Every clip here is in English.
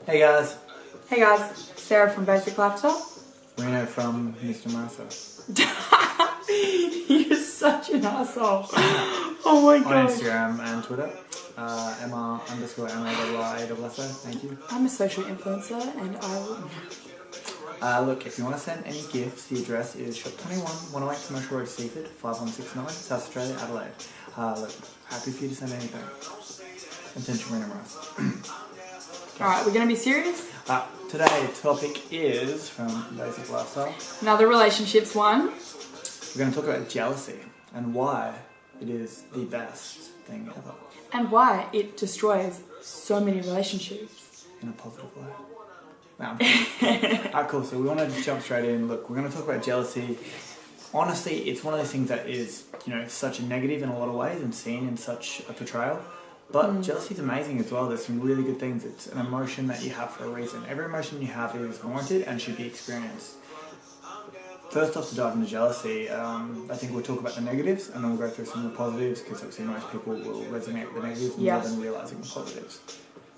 Hey guys, Hey guys, Sarah from Basic Lifestyle. Reno from Mr. Martha. You're such an asshole. Oh my On god. Instagram and Twitter, MR_MARRASSO, thank you. I'm a social influencer and Look, if you want to send any gifts, the address is Shop 21, 108 Commercial Road, Seaford, 5169, South Australia, Adelaide. Look, happy for you to send anything. Attention, Reno Rice. Alright, we're going to be serious? Today's topic is from Basic Lifestyle. Another relationships one. We're going to talk about jealousy and why it is the best thing ever. And why it destroys so many relationships. In a positive way. Alright, cool. So we want to just jump straight in. Look, we're going to talk about jealousy. Honestly, it's one of those things that is, such a negative in a lot of ways and seen in such a portrayal. But jealousy is amazing as well. There's some really good things. It's an emotion that you have for a reason. Every emotion you have is warranted and should be experienced. First off, to dive into jealousy, I think we'll talk about the negatives and then we'll go through some of the positives because obviously most people will resonate with the negatives more than realising the positives.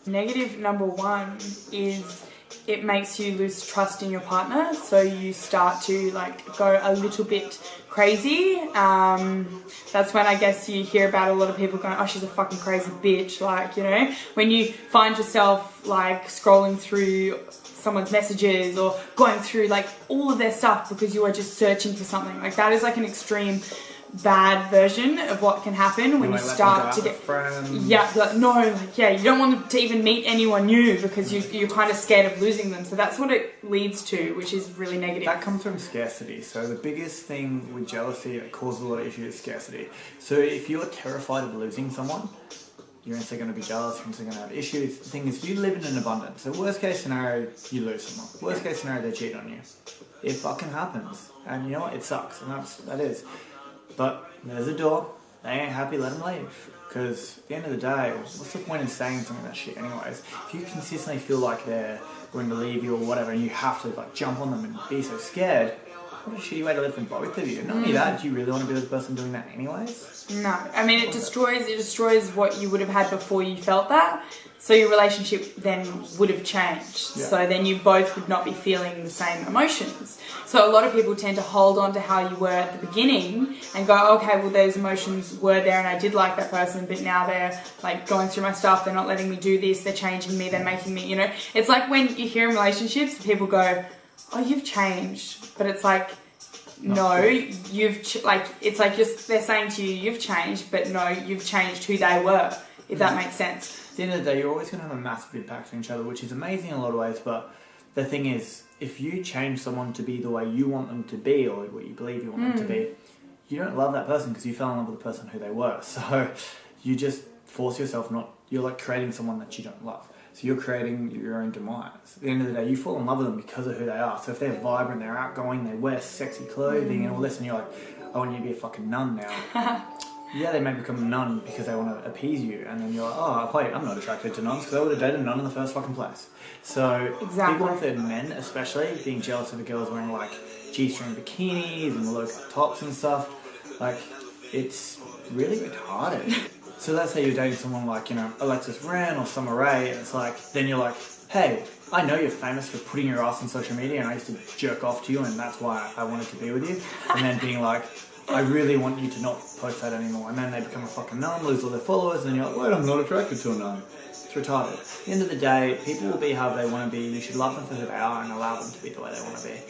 Negative number one is it makes you lose trust in your partner, so you start to go a little bit crazy. That's when I guess you hear about a lot of people going, oh, she's a fucking crazy bitch. When you find yourself scrolling through someone's messages or going through all of their stuff because you are just searching for something. That is an extreme bad version of what can happen when you start to get friends. you don't want them to even meet anyone new because you're kind of scared of losing them. So that's what it leads to, which is really negative. That comes from scarcity. So the biggest thing with jealousy that causes a lot of issues is scarcity. So if you're terrified of losing someone, you're instantly going to be jealous, you're instantly going to have issues. The thing is, if you live in an abundance, so worst case scenario, you lose someone. Worst case scenario, they cheat on you. It fucking happens. And you know what? It sucks. And that is. But there's a door. They ain't happy, let them leave. Because at the end of the day, what's the point in saying something that shit anyways? If you consistently feel like they're going to leave you or whatever, and you have to jump on them and be so scared, what a shitty way to live for both of you. Not only that, do you really want to be the person doing that anyways? No. I mean, it destroys what you would have had before you felt that. So your relationship then would have changed. Yeah. So then you both would not be feeling the same emotions. So a lot of people tend to hold on to how you were at the beginning and go, okay, well, those emotions were there and I did like that person, but now they're going through my stuff, they're not letting me do this, they're changing me, they're making me, It's like when you hear in relationships, people go, oh, you've changed. But it's no, it's just they're saying to you, you've changed, but no, you've changed who they were, if that makes sense. At the end of the day, you're always going to have a massive impact on each other, which is amazing in a lot of ways, but the thing is, if you change someone to be the way you want them to be or what you believe you want them to be, you don't love that person because you fell in love with the person who they were. So you just force yourself you're creating someone that you don't love. So you're creating your own demise. At the end of the day, you fall in love with them because of who they are. So if they're vibrant, they're outgoing, they wear sexy clothing and all this, and you're like, I want you to be a fucking nun now. Yeah, they may become a nun because they want to appease you, and then you're like, oh, I'm not attracted to nuns because I would have dated a nun in the first fucking place. So people with their men, especially, being jealous of the girls wearing G-string bikinis and low tops and stuff, it's really retarded. So let's say you're dating someone Alexis Ren or Summer Rae, and it's then you're like, hey, I know you're famous for putting your ass on social media and I used to jerk off to you and that's why I wanted to be with you. And then being like, I really want you to not post that anymore. And then they become a fucking nun, lose all their followers, and you're like, wait, I'm not attracted to a nun. It's retarded. At the end of the day, people will be how they want to be. You should love them for who they are and allow them to be the way they want to be.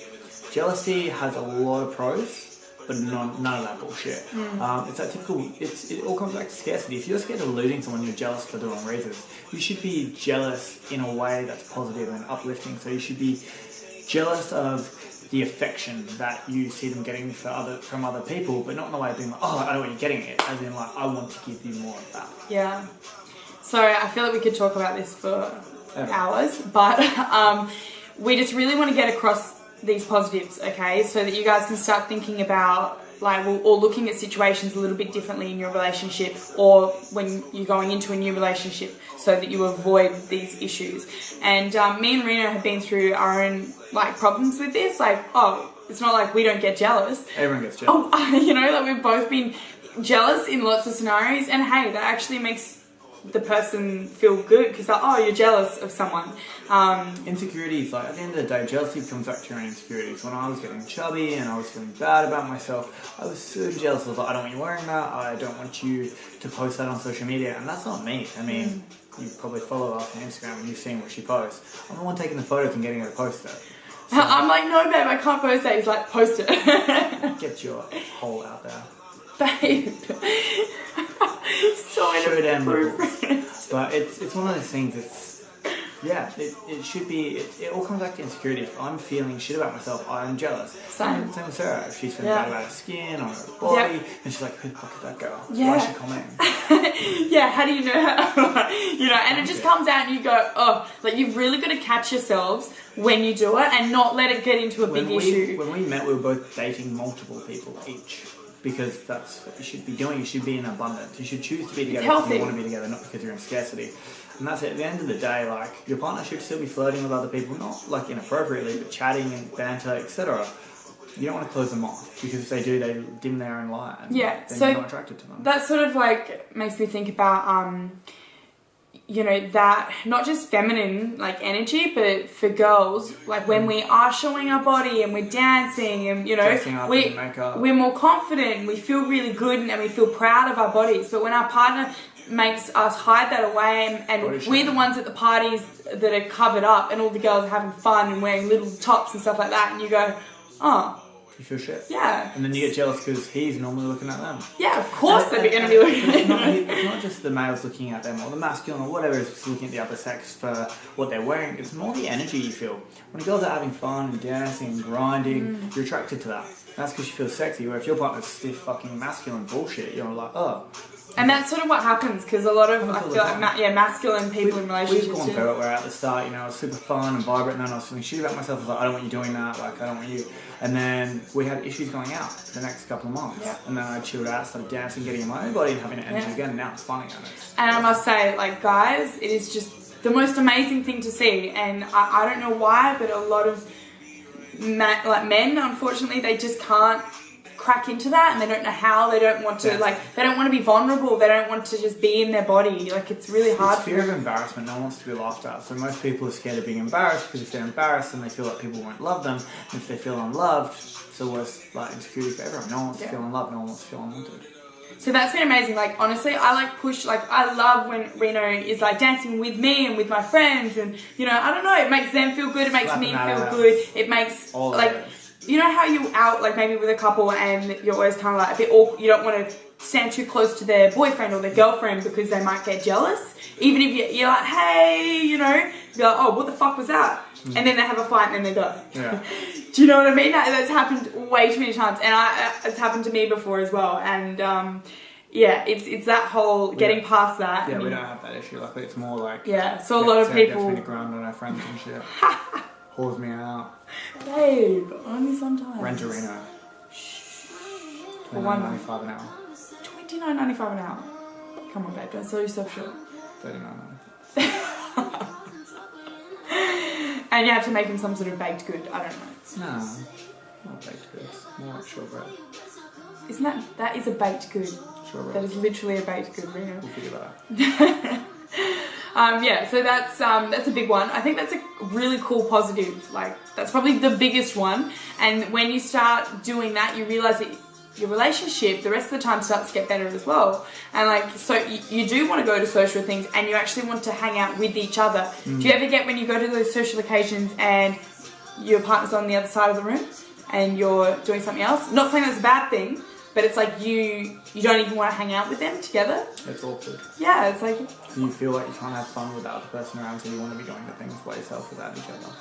Jealousy has a lot of pros, but none of that bullshit. It's that typical, it all comes back to scarcity. If you're scared of losing someone, you're jealous for the wrong reasons. You should be jealous in a way that's positive and uplifting. So you should be jealous of the affection that you see them getting from other people, but not in the way of being oh, I know what you're getting at, as in I want to give you more of that. Yeah. So I feel like we could talk about this for hours, but we just really want to get across these positives, okay, so that you guys can start thinking about or looking at situations a little bit differently in your relationship or when you're going into a new relationship so that you avoid these issues. And me and Reno have been through our own problems with this. It's not like we don't get jealous. Everyone gets jealous. We've both been jealous in lots of scenarios, and hey, that actually makes the person feel good because like, oh, you're jealous of someone. Insecurities, like at the end of the day, jealousy comes back to your own insecurities. When I was getting chubby and I was feeling bad about myself, I was so jealous. I was like, I don't want you wearing that. I don't want you to post that on social media. And that's not me. I mean, you probably follow us on Instagram and you've seen what she posts. I'm the one taking the photos and getting her to post it. So, I'm like, no, babe, I can't post that. He's like, post it. Get your hole out there. Babe. Show them nipples. But it's one of those things. It should be. It all comes back to insecurity. If I'm feeling shit about myself, I'm jealous. Same with Sarah. If she's feeling bad about her skin or her body, and she's like, "Who the fuck is that girl? Why is she commenting?" Yeah. How do you know her? You know, and it just comes out, and you go, "Oh, like you've really got to catch yourselves when you do it, and not let it get into a big issue." When we met, we were both dating multiple people each. Because that's what you should be doing. You should be in abundance. You should choose to be together because you want to be together, not because you're in scarcity. And that's it. At the end of the day, like, your partner should still be flirting with other people, not like inappropriately, but chatting and banter, etc. You don't want to close them off because if they do, they dim their own light. And then you're not attracted to them. That sort of like makes me think about you know, that not just feminine like energy, but for girls, like when we are showing our body and we're dancing and you know we're more confident, we feel really good and we feel proud of our bodies. But when our partner makes us hide that away and we're the ones at the parties that are covered up and all the girls are having fun and wearing little tops and stuff like that, and you go, oh, you feel shit. Yeah. And then you get jealous because he's normally looking at them. Yeah, of course they're going to be looking at them. It's not just the males looking at them or the masculine or whatever is looking at the other sex for what they're wearing. It's more the energy you feel. When girls are having fun and dancing and grinding, you're attracted to that. That's because you feel sexy. Where if your partner's stiff fucking masculine bullshit, you're like, oh. And that's sort of what happens because a lot of, I feel like, masculine people in relationships. We've gone through it where at the start, you know, I was super fun and vibrant, and then I was feeling shit about myself. I was like, I don't want you doing that, like, I don't want you. And then we had issues going out the next couple of months. Yeah. And then I chilled out, started dancing, getting in my own body and having energy again, and now it's fun again. And I must say, like, guys, it is just the most amazing thing to see. And I don't know why, but a lot of men, unfortunately, they just can't crack into that, and they don't know how. They don't want to they don't want to be vulnerable. They don't want to just be in their body. Like, it's really hard. It's fear of embarrassment. No one wants to be laughed at. So most people are scared of being embarrassed because if they're embarrassed, then they feel like people won't love them. And if they feel unloved, it's the worst insecurity for everyone. No one wants to feel unloved. No one wants to feel unwanted. So that's been amazing. Like, honestly, I I love when Reno is like dancing with me and with my friends, and you know, I don't know, it makes them feel good. It makes me feel good. It makes you know how you out, like maybe with a couple and you're always kind of like a bit awkward, you don't want to stand too close to their boyfriend or their girlfriend because they might get jealous. Even if you're like, hey, you know, you're like, oh, what the fuck was that? And then they have a fight and then they go. Yeah. Do you know what I mean? That's happened way too many times, and it's happened to me before as well. And it's that whole getting past that. Yeah, we don't have that issue. Like, it's more like so a lot of people gets me to grind on our friends and shit. Haulls me out. Babe, only sometimes. Rent a Reno. $29.95 an hour. $29.95 an hour. Come on, babe, don't sell yourself short. $39.95. And you have to make him some sort of baked good. I don't know. No, not baked goods. More like shortbread. Isn't that is a baked good? Shortbread. That is literally a baked good, Reno. We'll figure that out. So that's a big one. I think that's a really cool positive. Like, that's probably the biggest one. And when you start doing that, you realize that your relationship, the rest of the time, starts to get better as well. And like, so you do want to go to social things, and you actually want to hang out with each other. Do you ever get when you go to those social occasions and your partner's on the other side of the room and you're doing something else? Not saying that's a bad thing, but it's like you don't even want to hang out with them together. It's awkward. Yeah, it's like... You feel like you can't have fun with the other person around, so you want to be going to things by yourself without each other.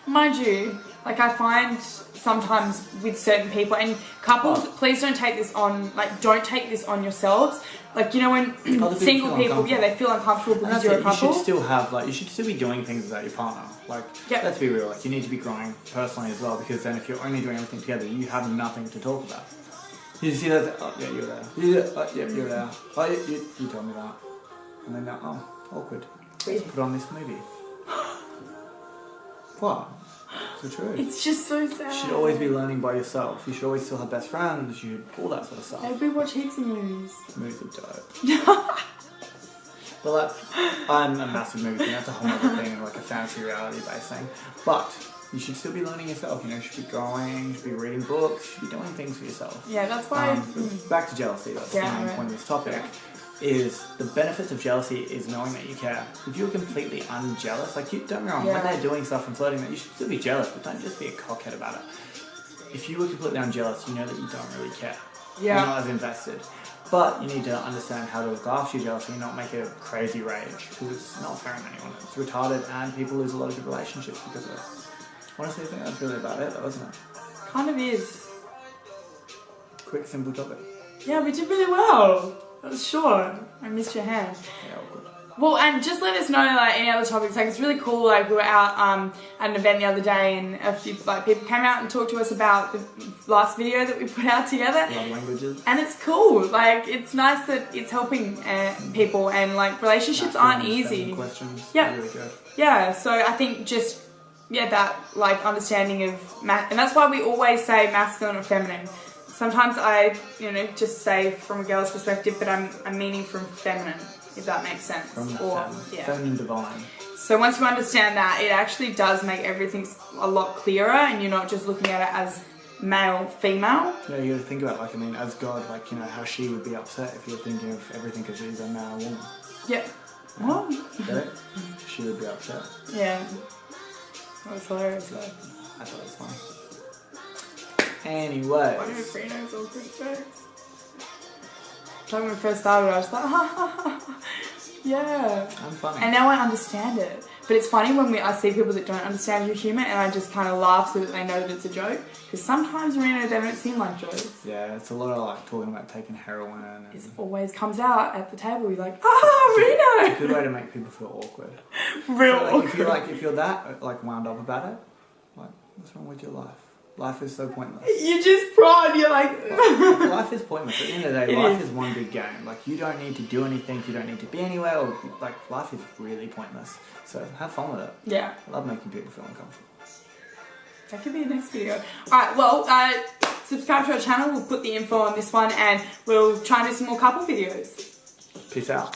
Mind you, like, I find sometimes with certain people, and couples, please don't take this on, like, don't take this on yourselves. Like, you know, when single people, they feel uncomfortable because you're a couple. You should still have, like, you should still be doing things without your partner. Like, let's be real, like, you need to be growing personally as well, because then if you're only doing everything together, you have nothing to talk about. You see that? Oh, yeah, you're there. You're there. Oh, you told me that. And then, awkward. Let's put on this movie. What? It's the truth. It's just so sad. You should always be learning by yourself. You should always still have best friends. All that sort of stuff. Maybe watch heaps of movies. Movies are dope. But like, I'm a massive movie thing. That's a whole other thing, and like a fantasy reality-based thing. But you should still be learning yourself. You know, you should be growing, you should be reading books, you should be doing things for yourself. Yeah, that's why. Back to jealousy. That's the main point of this topic. Yeah. Is the benefits of jealousy is knowing that you care. If you're completely unjealous, like you don't get me wrong, when they're doing stuff and flirting, that you should still be jealous, but don't just be a cockhead about it. If you were completely unjealous, you know that you don't really care. Yeah. You're not as invested. But you need to understand how to look after your jealousy and not make it a crazy rage, because it's not fair on anyone. It's retarded, and people lose a lot of good relationships because of it. Honestly, I think that's really about it, though, isn't it? Kind of is. Quick, simple topic. Yeah, we did really well. That was short. I missed your hand. Yeah, all good. Well, and just let us know like any other topics. Like it's really cool. Like we were out at an event the other day, and a few like people came out and talked to us about the last video that we put out together. Love languages. And it's cool. Like it's nice that it's helping people, and like relationships aren't easy. Questions. Yeah. Really good. Yeah. So I think just that like understanding of and that's why we always say masculine or feminine. Sometimes I, just say from a girl's perspective, but I'm meaning from feminine, if that makes sense. From feminine divine. So once you understand that, it actually does make everything a lot clearer, and you're not just looking at it as male, female. Yeah, you got to think about as God, how she would be upset if you're thinking of everything as either man or woman. Yeah. What? Get it? She would be upset. Yeah. That was hilarious though. I thought it was funny. Anyway. Why do we know all good jokes? So when we first started, I was like, yeah. I'm funny. And now I understand it. But it's funny when I see people that don't understand your humour, and I just kind of laugh so that they know that it's a joke. Because sometimes, they don't seem like jokes. Yeah, it's a lot of talking about taking heroin. And it always comes out at the table. You're like, Reno! It's a good way to make people feel awkward. Real awkward. awkward. If you're that wound up about it, what's wrong with your life? Life is so pointless. You just prod, you're like... life is pointless. At the end of the day, life is one big game. You don't need to do anything, you don't need to be anywhere, or life is really pointless. So have fun with it. Yeah. I love making people feel uncomfortable. That could be the next video. Alright, well, subscribe to our channel, we'll put the info on this one, and we'll try and do some more couple videos. Peace out.